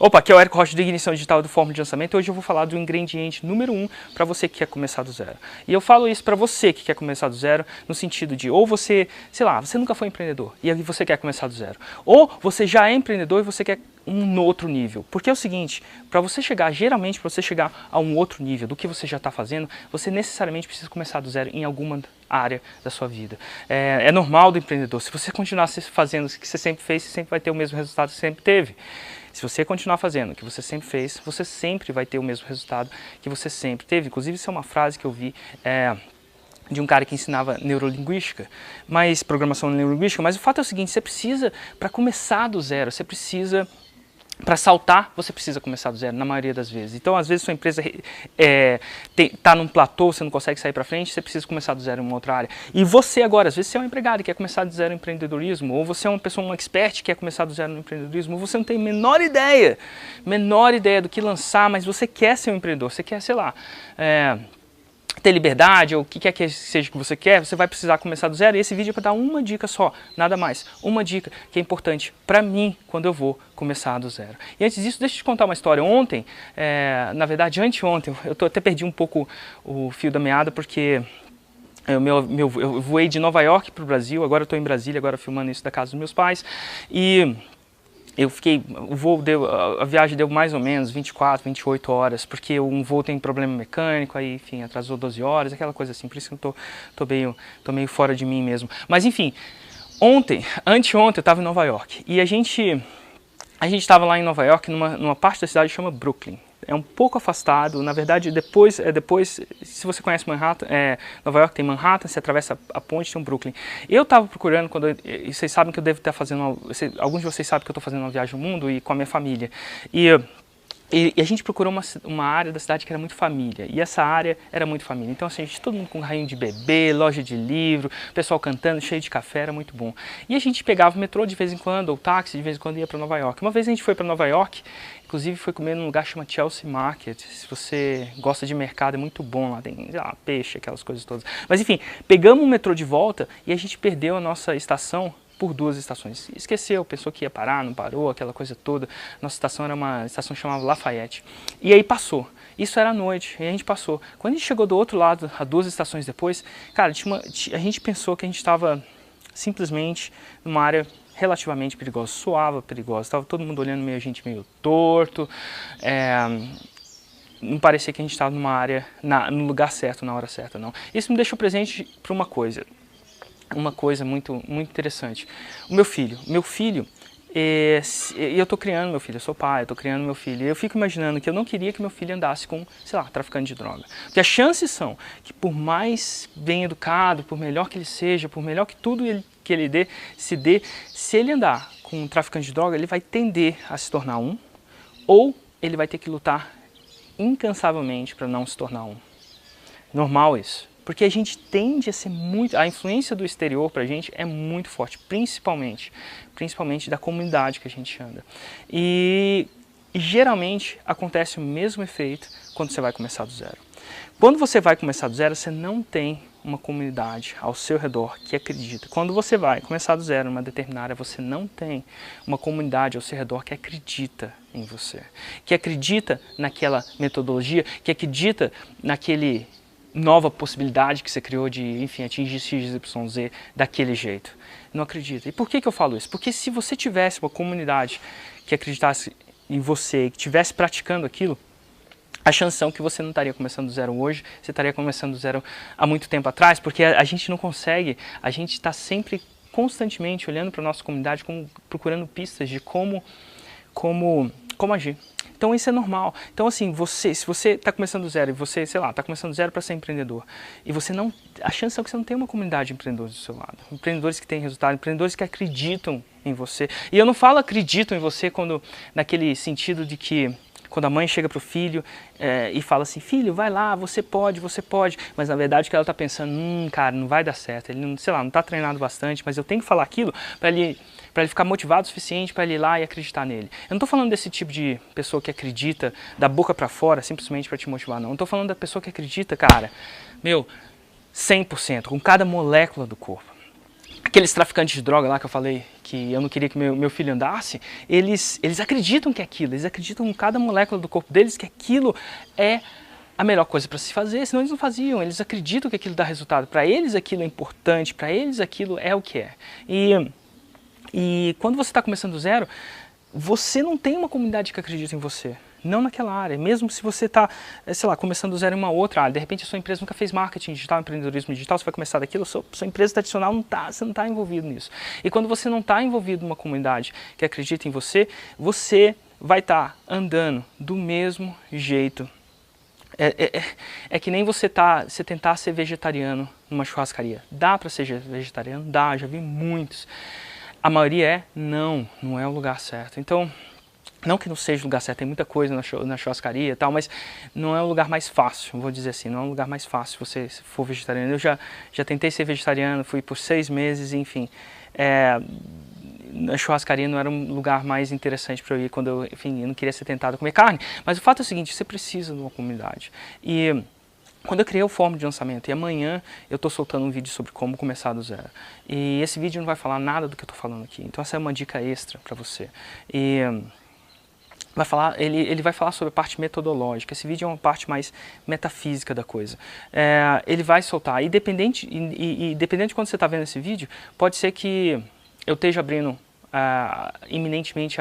Opa, aqui é o Érico Rocha do Ignição Digital do Fórmula de Lançamento. Hoje eu vou falar do ingrediente número 1 para você que quer começar do zero. E eu falo isso para você que quer começar do zero no sentido de ou você, sei lá, você nunca foi empreendedor e aí você quer começar do zero. Ou você já é empreendedor e você quer um outro nível. Porque é o seguinte, para você chegar, geralmente para você chegar a um outro nível do que você já está fazendo, você necessariamente precisa começar do zero em alguma área da sua vida. É normal do empreendedor. Se você continuar fazendo o que você sempre fez, você sempre vai ter o mesmo resultado que você sempre teve. Se você continuar fazendo o que você sempre fez, você sempre vai ter o mesmo resultado que você sempre teve. Inclusive, isso é uma frase que eu vi de um cara que ensinava neurolinguística, programação neurolinguística, mas o fato é o seguinte, você precisa, para começar do zero, você precisa... Para saltar, você precisa começar do zero, na maioria das vezes. Então, às vezes, sua empresa está num platô, você não consegue sair para frente, você precisa começar do zero em uma outra área. E você agora, às vezes, você é um empregado e quer começar do zero no empreendedorismo, ou você é uma pessoa, um expert, que quer começar do zero no empreendedorismo, ou você não tem a menor ideia do que lançar, mas você quer ser um empreendedor, você quer, sei lá... ter liberdade, ou o que quer que seja que você quer, você vai precisar começar do zero. E esse vídeo é para dar uma dica só, nada mais. Uma dica que é importante para mim quando eu vou começar do zero. E antes disso, deixa eu te contar uma história. Ontem, na verdade anteontem, eu até perdi um pouco o fio da meada, porque eu voei de Nova York para o Brasil, agora eu estou em Brasília, agora filmando isso da casa dos meus pais, e... a viagem deu mais ou menos 24, 28 horas, porque um voo tem problema mecânico, aí, enfim, atrasou 12 horas, aquela coisa assim, por isso que eu tô meio fora de mim mesmo. Mas, enfim, anteontem eu estava em Nova York, e a gente estava lá em Nova York, numa parte da cidade que chama Brooklyn. É um pouco afastado, na verdade, depois se você conhece Manhattan, Nova York tem Manhattan, você atravessa a ponte, tem um Brooklyn. Eu estava procurando, e vocês sabem que eu devo estar fazendo, alguns de vocês sabem que eu estou fazendo uma viagem ao mundo e com a minha família. E a gente procurou uma área da cidade que era muito família, e essa área era muito família. Então, assim, todo mundo com carrinho de bebê, loja de livro, pessoal cantando, cheio de café, era muito bom. E a gente pegava o metrô de vez em quando, ou táxi de vez em quando ia para Nova York. Uma vez a gente foi para Nova York, inclusive foi comer num lugar que chama Chelsea Market. Se você gosta de mercado, é muito bom lá, tem peixe, aquelas coisas todas. Mas enfim, pegamos o metrô de volta e a gente perdeu a nossa estação por 2 estações. Esqueceu, pensou que ia parar, não parou, aquela coisa toda. Nossa estação era uma estação que chamava Lafayette. E aí passou. Isso era à noite, e a gente passou. Quando a gente chegou do outro lado, a 2 estações depois, cara, a gente pensou que a gente estava simplesmente numa área relativamente perigosa, soava perigosa, estava todo mundo olhando a gente meio torto, não parecia que a gente estava numa área, no lugar certo, na hora certa, não. Isso me deixou presente para uma coisa muito, muito interessante. O meu filho, eu estou criando meu filho, eu sou pai, eu estou criando meu filho, e eu fico imaginando que eu não queria que meu filho andasse com, sei lá, traficante de droga. Porque as chances são que por mais bem educado, por melhor que ele seja, por melhor que tudo que ele dê, se ele andar com um traficante de droga, ele vai tender a se tornar um, ou ele vai ter que lutar incansavelmente para não se tornar um. Normal isso. Porque a gente tende a ser muito... A influência do exterior pra gente é muito forte, principalmente da comunidade que a gente anda. E geralmente acontece o mesmo efeito quando você vai começar do zero. Quando você vai começar do zero, você não tem uma comunidade ao seu redor que acredita. Quando você vai começar do zero numa determinada área, você não tem uma comunidade ao seu redor que acredita em você, que acredita naquela metodologia, que acredita naquele... nova possibilidade que você criou de, enfim, atingir XYZ daquele jeito. Não acredita. E por que eu falo isso? Porque se você tivesse uma comunidade que acreditasse em você e que estivesse praticando aquilo, a chance são que você não estaria começando do zero hoje, você estaria começando do zero há muito tempo atrás, porque a gente não consegue, a gente está sempre, constantemente, olhando para a nossa comunidade, procurando pistas de como agir. Então isso é normal. Então assim, se você está começando do zero e você, sei lá, está começando do zero para ser empreendedor e você não, a chance é que você não tem uma comunidade de empreendedores do seu lado. Empreendedores que têm resultado, empreendedores que acreditam em você. E eu não falo acreditam em você naquele sentido de que quando a mãe chega para o filho e fala assim, filho, vai lá, você pode, mas na verdade o que ela está pensando, cara, não vai dar certo, ele não, sei lá, não está treinado bastante, mas eu tenho que falar aquilo para ele ficar motivado o suficiente para ele ir lá e acreditar nele. Eu não estou falando desse tipo de pessoa que acredita da boca para fora, simplesmente para te motivar, não. Eu estou falando da pessoa que acredita, cara, 100%, com cada molécula do corpo. aqueles traficantes de droga lá que eu falei que eu não queria que meu filho andasse, eles acreditam que é aquilo, eles acreditam em cada molécula do corpo deles que aquilo é a melhor coisa para se fazer, senão eles não faziam, eles acreditam que aquilo dá resultado, para eles aquilo é importante, para eles aquilo é o que é. E quando você está começando do zero, você não tem uma comunidade que acredita em você. Não naquela área, mesmo se você está, sei lá, começando do zero em uma outra área, de repente a sua empresa nunca fez marketing digital, empreendedorismo digital, você vai começar daquilo, sua empresa tradicional você não está envolvido nisso. E quando você não está envolvido numa comunidade que acredita em você, você vai estar andando do mesmo jeito. É que nem você tentar ser vegetariano numa churrascaria. Dá para ser vegetariano? Dá, já vi muitos. A maioria não é o lugar certo. Então, não que não seja o lugar certo, tem muita coisa na churrascaria e tal, mas não é o lugar mais fácil, vou dizer assim, não é o lugar mais fácil se você for vegetariano. Eu já tentei ser vegetariano, fui por 6 meses, enfim. A churrascaria não era um lugar mais interessante para eu ir quando eu não queria ser tentado a comer carne. Mas o fato é o seguinte, você precisa de uma comunidade. E quando eu criei o Fórmula de Lançamento, e amanhã eu estou soltando um vídeo sobre como começar do zero. E esse vídeo não vai falar nada do que eu estou falando aqui, então essa é uma dica extra para você. E ele vai falar sobre a parte metodológica. Esse vídeo é uma parte mais metafísica da coisa. Ele vai soltar, e dependente de quando você está vendo esse vídeo, pode ser que eu esteja abrindo iminentemente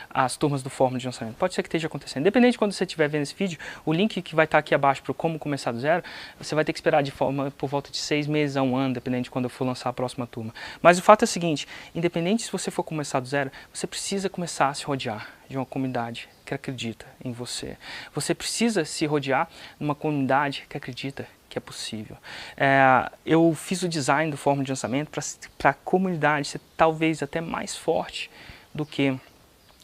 as turmas do Fórmula de Lançamento. Pode ser que esteja acontecendo. Independente de quando você estiver vendo esse vídeo, o link que vai estar aqui abaixo para como começar do zero, você vai ter que esperar por volta de 6 meses a 1 ano, dependendo de quando eu for lançar a próxima turma. Mas o fato é o seguinte, independente se você for começar do zero, você precisa começar a se rodear de uma comunidade que acredita em você. Você precisa se rodear numa comunidade que acredita que é possível. Eu fiz o design do Fórmula de Lançamento para a comunidade ser talvez até mais forte do que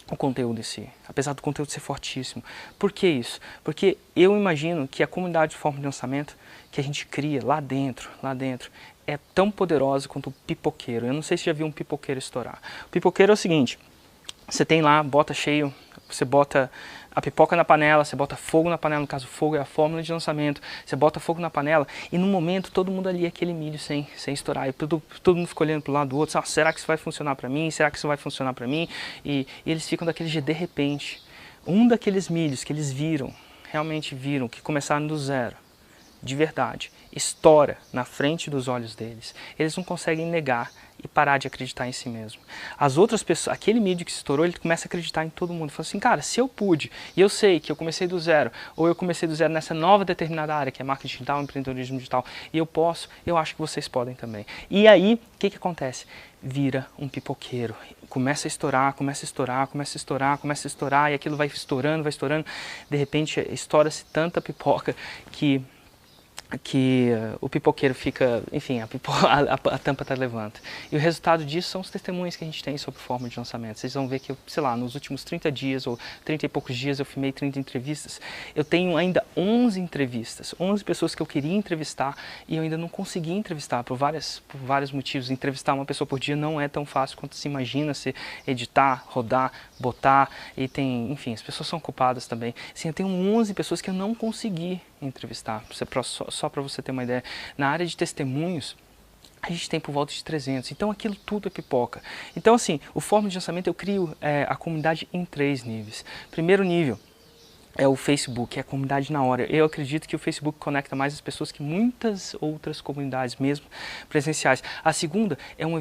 o conteúdo em si, apesar do conteúdo ser fortíssimo. Por que isso? Porque eu imagino que a comunidade de Fórmula de Lançamento que a gente cria lá dentro, é tão poderosa quanto o pipoqueiro. Eu não sei se já viu um pipoqueiro estourar. O pipoqueiro é o seguinte, você tem lá, bota cheio, você bota a pipoca na panela, você bota fogo na panela, no caso fogo é a fórmula de lançamento, você bota fogo na panela e no momento todo mundo ali é aquele milho sem estourar, e todo mundo fica olhando para o lado do outro, será que isso vai funcionar para mim, será que isso vai funcionar para mim, e eles ficam daquele jeito, de repente, um daqueles milhos que eles realmente viram, que começaram do zero, de verdade, estoura na frente dos olhos deles, eles não conseguem negar e parar de acreditar em si mesmo. As outras pessoas, aquele mídia que se estourou, ele começa a acreditar em todo mundo. Fala assim, cara, se eu pude, e eu sei que eu comecei do zero, ou eu comecei do zero nessa nova determinada área, que é marketing digital, empreendedorismo digital, e eu posso, eu acho que vocês podem também. E aí, o que acontece? Vira um pipoqueiro. Começa a estourar, começa a estourar, começa a estourar, começa a estourar, e aquilo vai estourando, de repente estoura-se tanta pipoca que o pipoqueiro fica, enfim, a tampa tá levanta. E o resultado disso são os testemunhos que a gente tem sobre Fórmula de Lançamento. Vocês vão ver que, sei lá, nos últimos 30 dias ou 30 e poucos dias eu filmei 30 entrevistas. Eu tenho ainda 11 entrevistas, 11 pessoas que eu queria entrevistar e eu ainda não consegui entrevistar por vários motivos. Entrevistar uma pessoa por dia não é tão fácil quanto se imagina, se editar, rodar, botar, e tem, enfim, as pessoas são ocupadas também. Assim, eu tenho 11 pessoas que eu não consegui entrevistar, só para você ter uma ideia. Na área de testemunhos, a gente tem por volta de 300, então aquilo tudo é pipoca. Então assim, o Fórmula de Lançamento eu crio a comunidade em 3 níveis. Primeiro nível é o Facebook, é a comunidade na hora. Eu acredito que o Facebook conecta mais as pessoas que muitas outras comunidades, mesmo presenciais. A segunda é um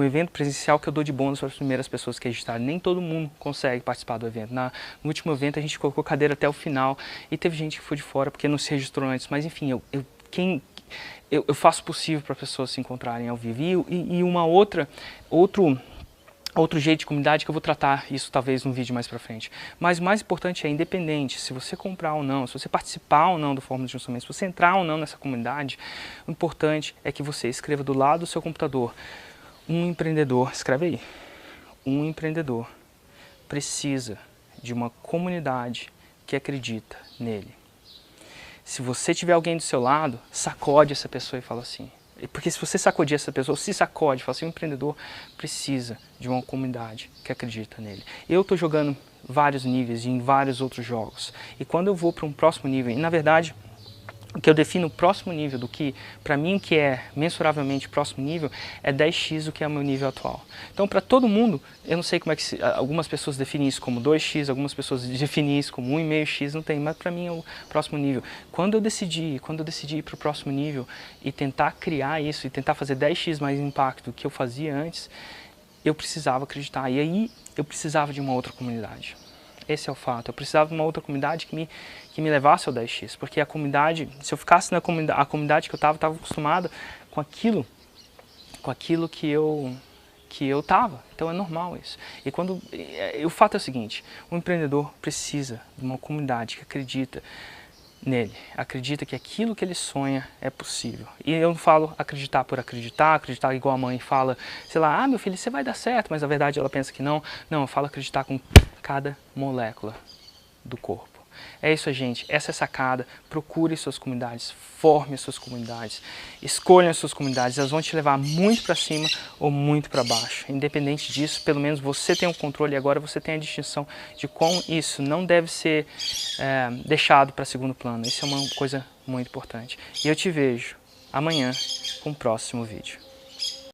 evento presencial que eu dou de bônus para as primeiras pessoas que registrarem. Nem todo mundo consegue participar do evento. No último evento a gente colocou cadeira até o final e teve gente que foi de fora porque não se registrou antes. Mas enfim, eu faço o possível para as pessoas se encontrarem ao vivo. E outro jeito de comunidade que eu vou tratar isso talvez num vídeo mais pra frente. Mas o mais importante é, independente, se você comprar ou não, se você participar ou não do Fórmula de Lançamento, se você entrar ou não nessa comunidade, o importante é que você escreva do lado do seu computador, um empreendedor, escreve aí, um empreendedor precisa de uma comunidade que acredita nele. Se você tiver alguém do seu lado, sacode essa pessoa e fala assim, porque se você sacudir essa pessoa, se sacode, fala assim, um empreendedor precisa de uma comunidade que acredita nele. Eu estou jogando vários níveis em vários outros jogos. E quando eu vou para um próximo nível, e na verdade, o que eu defino o próximo nível, do que, para mim, o que é mensuravelmente próximo nível, é 10x o que é o meu nível atual. Então, para todo mundo, eu não sei como é que algumas pessoas definem isso como 2x, algumas pessoas definem isso como 1,5x, não tem, mas para mim é o próximo nível. Quando eu decidi ir para o próximo nível e tentar criar isso, e tentar fazer 10x mais impacto do que eu fazia antes, eu precisava acreditar, e aí eu precisava de uma outra comunidade. Esse é o fato. Eu precisava de uma outra comunidade que me levasse ao 10x, porque a comunidade, se eu ficasse na comunidade, a comunidade que eu estava acostumada com aquilo que eu estava. Então é normal isso. E o fato é o seguinte: o empreendedor precisa de uma comunidade que acredita nele, acredita que aquilo que ele sonha é possível. E eu não falo acreditar por acreditar igual a mãe fala, sei lá, meu filho, você vai dar certo, mas na verdade ela pensa que não. Não, eu falo acreditar com cada molécula do corpo. É isso, gente. Essa é a sacada. Procure suas comunidades, forme as suas comunidades, escolha as suas comunidades. Elas vão te levar muito para cima ou muito para baixo. Independente disso, pelo menos você tem o controle e agora você tem a distinção de como isso não deve ser deixado para segundo plano. Isso é uma coisa muito importante. E eu te vejo amanhã com o próximo vídeo.